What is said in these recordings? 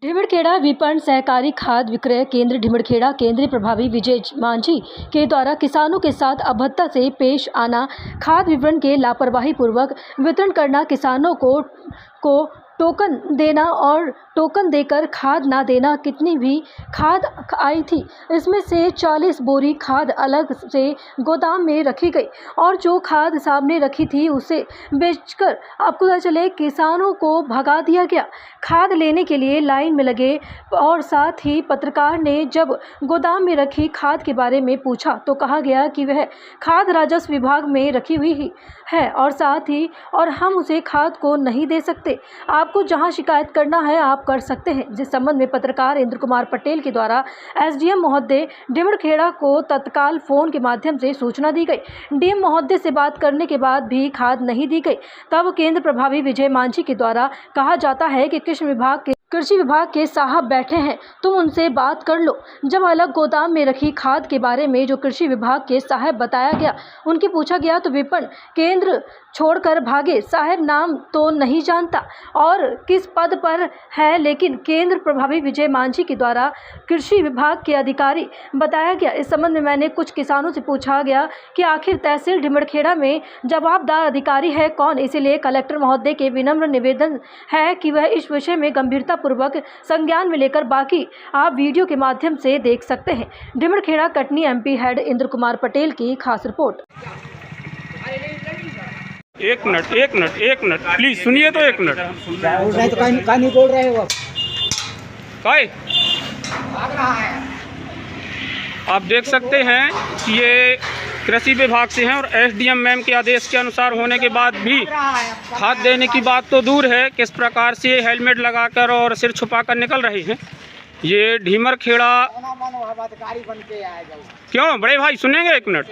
ढिमड़खेड़ा विपणन सहकारी खाद विक्रय केंद्र ढिमड़खेड़ा केंद्रीय प्रभारी विजय मांझी के द्वारा किसानों के साथ अभद्रता से पेश आना, खाद विपणन के लापरवाही पूर्वक वितरण करना, किसानों को टोकन देना और टोकन देकर खाद ना देना। कितनी भी खाद आई थी इसमें से 40 बोरी खाद अलग से गोदाम में रखी गई और जो खाद सामने रखी थी उसे बेचकर आपको पता चले किसानों को भगा दिया गया। खाद लेने के लिए लाइन में लगे और साथ ही पत्रकार ने जब गोदाम में रखी खाद के बारे में पूछा तो कहा गया कि वह खाद राजस्व विभाग में रखी हुई ही है और साथ ही और हम उसे खाद को नहीं दे सकते। आपको जहां शिकायत करना है आप कर सकते हैं। जिस संबंध में पत्रकार इंद्र कुमार पटेल के द्वारा एसडीएम महोदय ढिमड़खेड़ा को तत्काल फोन के माध्यम से सूचना दी गई। डीएम महोदय से बात करने के बाद भी खाद नहीं दी गई। तब केंद्र प्रभारी विजय मांझी के द्वारा कहा जाता है कि कृषि विभाग के साहब बैठे हैं, तुम उनसे बात कर लो। जब अलग गोदाम में रखी खाद के बारे में जो कृषि विभाग के साहब बताया गया, उनके पूछा गया तो विपणन केंद्र छोड़कर भागे। साहब नाम तो नहीं जानता और किस पद पर है, लेकिन केंद्र प्रभारी विजय मांझी के द्वारा कृषि विभाग के अधिकारी बताया गया। इस संबंध में मैंने कुछ किसानों से पूछा गया कि आखिर तहसील ढिमड़खेड़ा में जवाबदार अधिकारी है कौन। इसीलिए कलेक्टर महोदय के विनम्र निवेदन है कि वह इस विषय में गंभीरता पूर्वक संज्ञान में लेकर, बाकी आप वीडियो के माध्यम से देख सकते हैं। ढिमड़खेड़ा कटनी एमपी हेड इंद्र कुमार पटेल की खास रिपोर्ट। एक मिनट प्लीज सुनिए तो एक मिनट। बोल रहे तो कहीं नहीं बोल रहे हो काय आप देख सकते हैं कि ये कृषि विभाग से हैं और एसडीएम मैम के आदेश के अनुसार होने के बाद भी खाद देने की बात तो दूर है, किस प्रकार से हेलमेट लगाकर और सिर छुपाकर निकल रहे हैं। ये ढिमड़खेड़ा क्यों बड़े भाई सुनेंगे एक मिनट।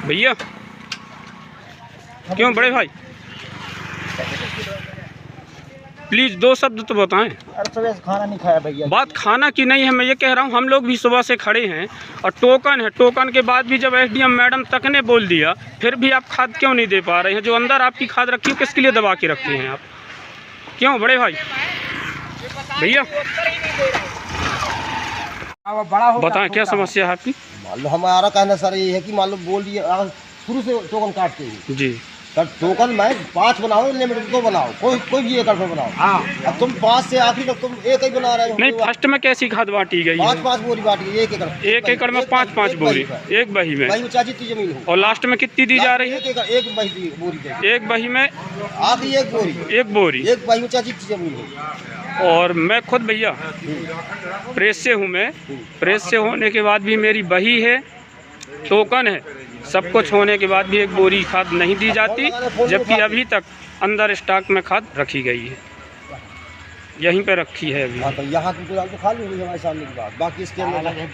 भैया क्यों बड़े भाई प्लीज दो शब्द तो बताएं। अरे सुबह से खाना नहीं खाया भैया। बात खाना की नहीं है, मैं ये कह रहा हूँ हम लोग भी सुबह से खड़े हैं और टोकन है, टोकन के बाद भी जब एसडीएम मैडम तक ने बोल दिया फिर भी आप खाद क्यों नहीं दे पा रहे हैं। जो अंदर आपकी खाद रखी है किसके लिए दबा के रखी हैं आप, क्यों बड़े भाई भैया बताएं क्या समस्या है आपकी। मान लो हमारा कहना सर ये है कि मान लो बोल दिए शुरू से टोकन काटते हैं जी, सर टोकन में 5 बनाओ, लिमिट तो बनाओ, कोई भी एक में बनाओ। हाँ अब तुम 5 से आखिरी तक तुम एक ही बना रहे हो। नहीं फर्स्ट में कैसी खाद बांटी गई है? 5 बोरी बांटी गई, एक एकड़ में 5 बोरी एक बही में। बही में चाची जितनी जमीन हो और लास्ट में कितनी दी जा रही है? एक बही बोरी, एक बही में आखिरी एक बोरी, एक बही में चाची जितनी जमीन हो। और मैं खुद भैया प्रेस से हूँ, मैं प्रेस से होने के बाद भी मेरी बही है, टोकन है, सब कुछ होने के बाद भी एक बोरी खाद नहीं दी जाती, जबकि अभी तक अंदर स्टॉक में खाद रखी गई है, यहीं पे रखी है अभी। हाँ तो यहाँ की तो खाली हुई हमारे सामने की बात, बाकी इसके अंदर